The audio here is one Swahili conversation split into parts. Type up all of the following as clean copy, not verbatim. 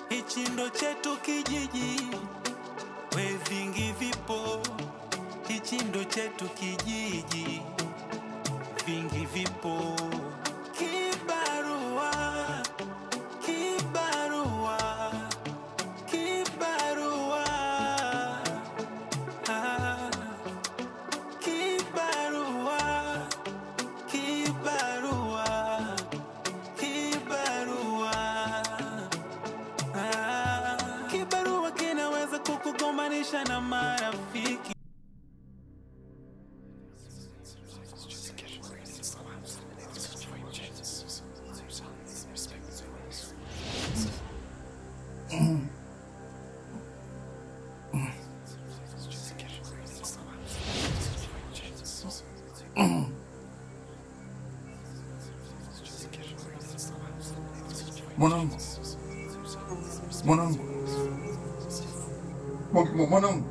Hichi ndo chetu kijiji, we vingi vipo. Hichi ndo chetu kijiji, vingi vipo. Kibarua, kibarua, kibarua, kibarua, kibarua, kibarua. Kibarua kinaweza kukugombanisha na marafiki. Mwanangu. Mwanangu. Mwanangu.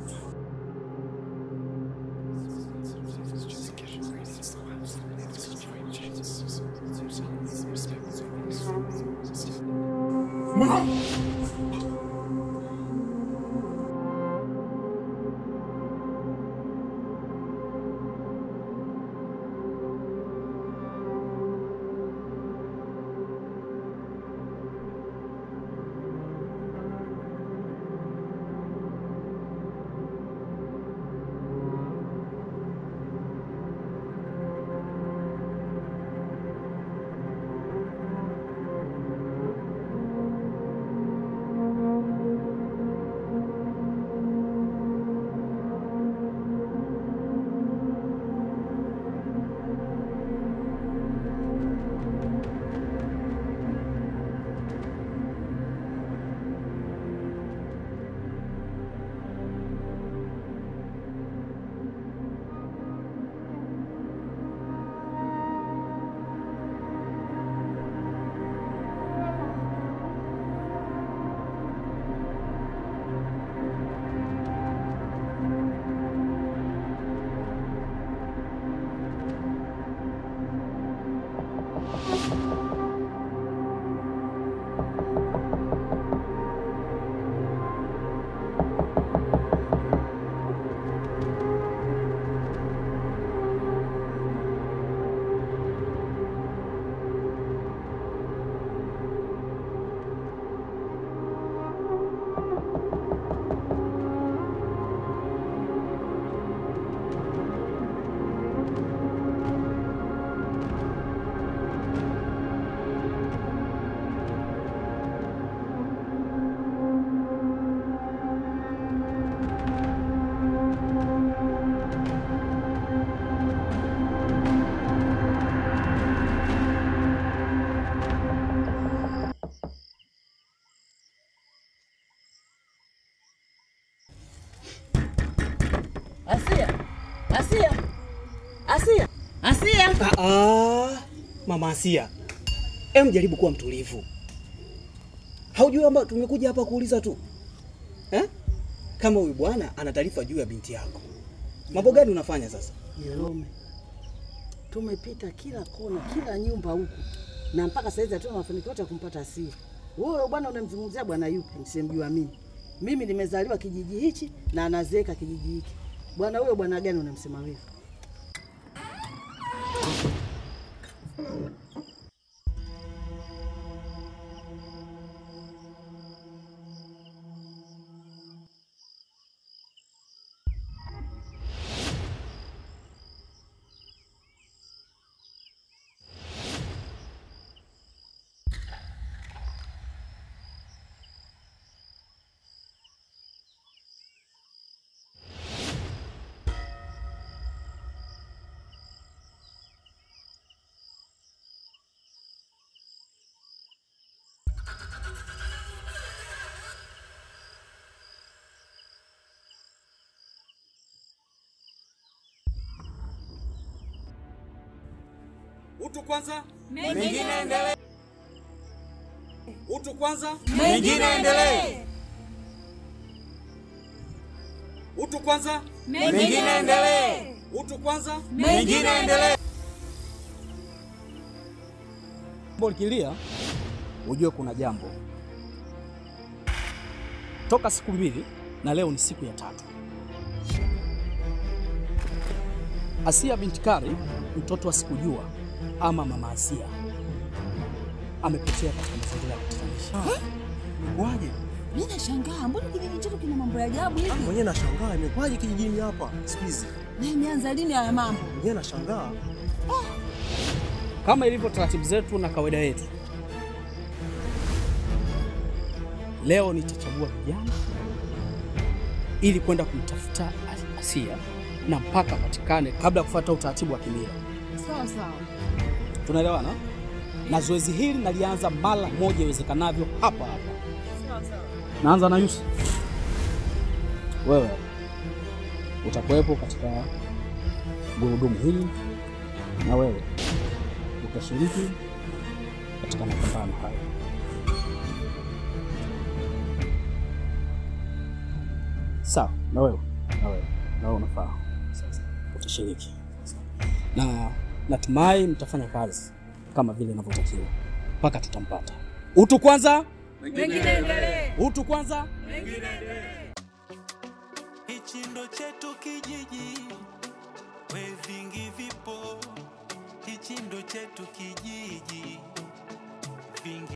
Asia. Mama Asia. Jaribu kuwa mtulivu. Haujui kwamba tumekuja hapa kuuliza tu? Kama huyu bwana ana taarifa juu ya binti yako. Mambo gani unafanya sasa? Jerome. Tumepita kila kona, kila nyumba huku. Na mpaka saizi hatuna mafanikio yote kumpata Asia. Wewe bwana unamzungumzia bwana yupi? Nisemjua mimi. Mimi nimezaliwa kijiji hichi na anazeeka kijiji hiki. Bwana huyo bwana gani unamsema wewe? Utu kwanza, mengine endelee. Utu kwanza, mengine endelee. Utu kwanza, mengine endelee. Utu kwanza, mengine endelee. Bol kilia, ujue kuna jambo. toka siku 2 na leo ni siku ya 3. Asia binti Kari, mtoto wa sikujua ama mama Asia, amepotea katika mazingira ya kutatanisha. Waje? Mimi nashangaa, mbona kijiji chetu kina mambo ya ajabu hivi? Mwenyewe nashangaa imekwaje kijijini hapa siku hizi? Na imeanza lini haya mambo? Mwenyewe nashangaa. Kama ilivyo taratibu zetu na kawaida yetu, leo nitachagua vijana ili kwenda kumtafuta Asia na mpaka patikane kabla ya kufuata utaratibu wa kimila. Sawa sawa. Tunaelewana? Na zoezi hili nalianza mara moja iwezekanavyo hapa hapa. Sawa sawa. Naanza na Yusuf. Wewe utakuwepo katika gurudumu hili na wewe utashiriki katika mapambano haya. Sawa, na wewe unafaa. Utashiriki. Na natumai mtafanya kazi kama vile inavyotakiwa mpaka tutampata. Utu kwanza, Mengine endelee. utu kwanza. Hichi ndo chetu kijiji, we vingi vipo. Hichi ndo chetu kijiji, vingi.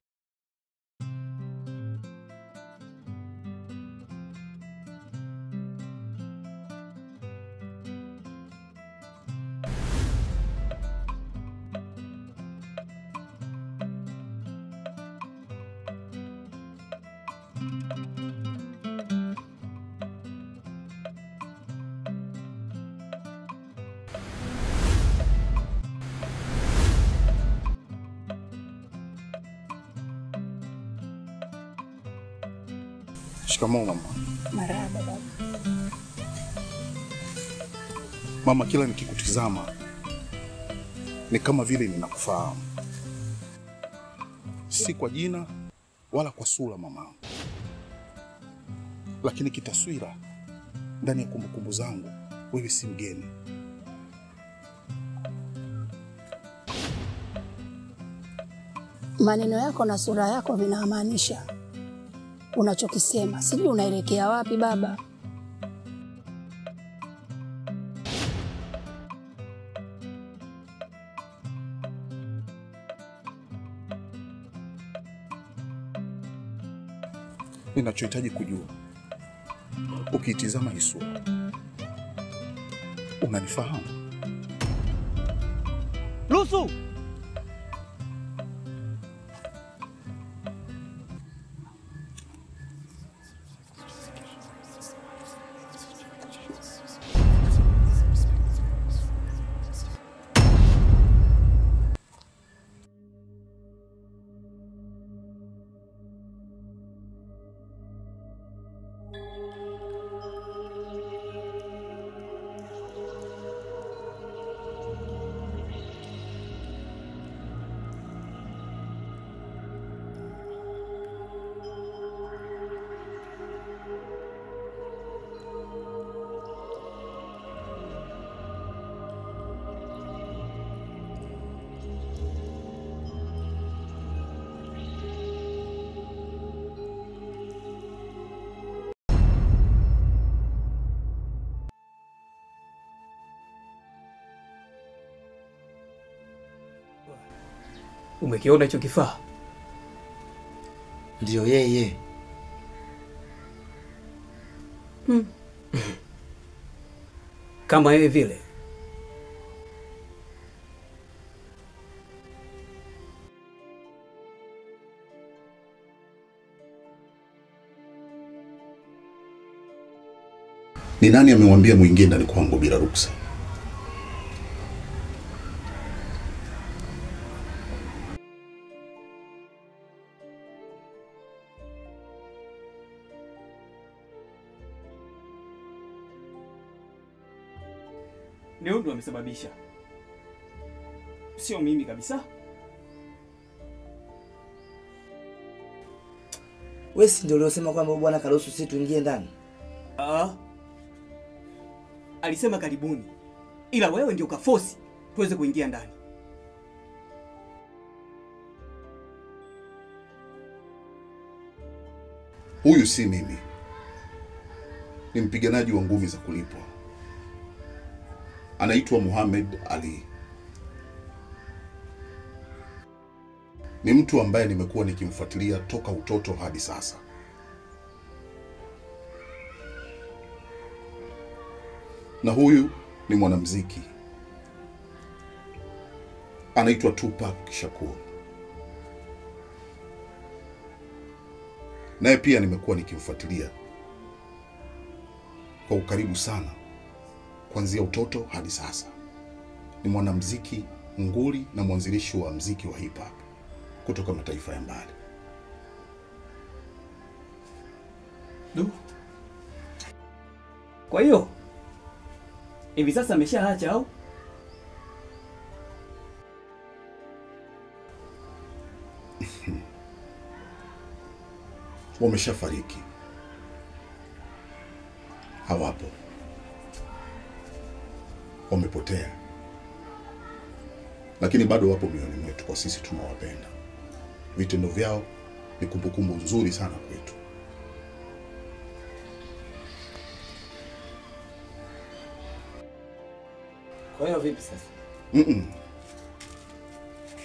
Shikamoo mama. Marahaba baba. Mama, kila nikikutizama ni kama vile ninakufahamu, si kwa jina wala kwa sura mama, lakini kitaswira ndani ya kumbukumbu zangu wewe si mgeni. Maneno yako na sura yako vinamaanisha unachokisema. Sijui unaelekea wapi baba. Ninachohitaji kujua, ukiitizama hii sura unanifahamu? Lusu! Umekiona hicho kifaa? Ndio yeye. Kama yeye vile. Ni nani amemwambia muingie ndani kwangu bila ruksa? Ni huyu ndo amesababisha. Sio mimi kabisa. Wewe si ndio uliosema kwamba bwana karuhusu sisi tuingie ndani? Alisema karibuni. Ila wewe ndio kafosi tuweze kuingia ndani. Huyu si mimi. ni mpiganaji wa ngumi za kulipwa. Anaitwa Muhammad Ali. Ni mtu ambaye nimekuwa nikimfuatilia toka utoto hadi sasa. Na huyu ni mwanamuziki. Anaitwa Tupac Shakur. Naye pia nimekuwa nikimfuatilia kwa ukaribu sana kuanzia utoto hadi sasa. Ni mwanamuziki nguli na mwanzilishi wa muziki wa hip hop kutoka mataifa ya mbali. Kwa hiyo hivi sasa ameshaacha au? Wameshafariki. Hawapo. Wamepotea. Lakini bado wapo mioyoni mwetu kwa sisi tunawapenda. Vitendo vyao ni kumbukumbu nzuri sana kwetu. Kwa hiyo vipi sasa?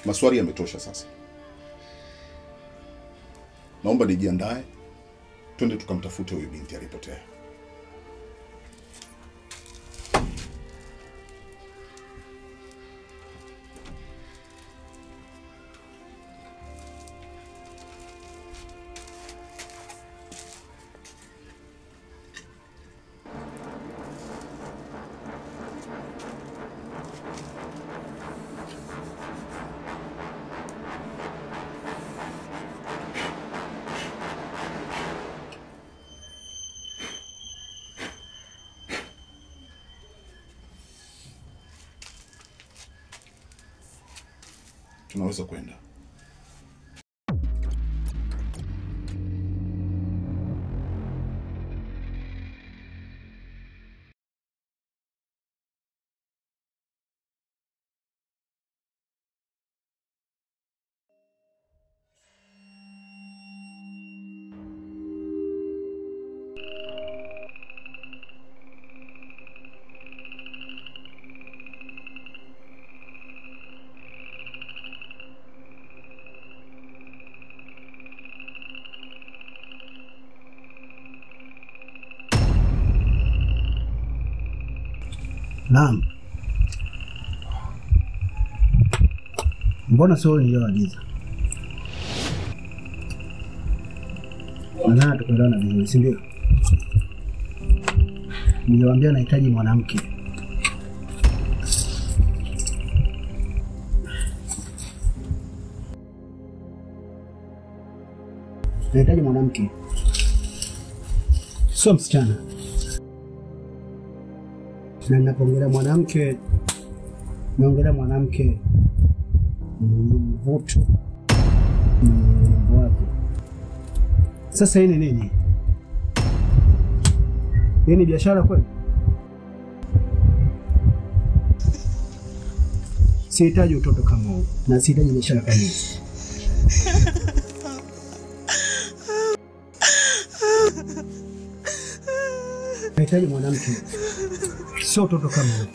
Maswali yametosha sasa. Naomba nijiandae, twende tukamtafute huyu binti alipotea. Tunaweza kwenda. Naam. Mbona sio niliyoagiza? Nadhani tukaelewana vizuri, si ndio? Niliwaambia nahitaji mwanamke. Nahitaji mwanamke. Sio msichana. Na ninapoongelea mwanamke, naongelea mwanamke mwenye mvuto, mwenye urembo wake. Sasa hii ni nini? Hii ni biashara kweli? Sihitaji utoto kama huu, na sihitaji biashara kama hizi. Nahitaji mwanamke, sio utoto kama huu.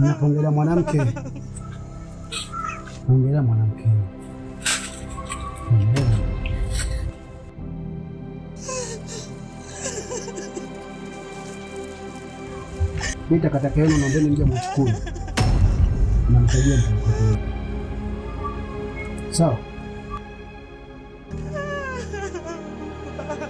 Ninapoongelea mwanamke, naongelea mwanamke. Mimi takataka yenu naombeni mje mchukue. Na mtajia mtakatifu. Sawa? Ha ha ha.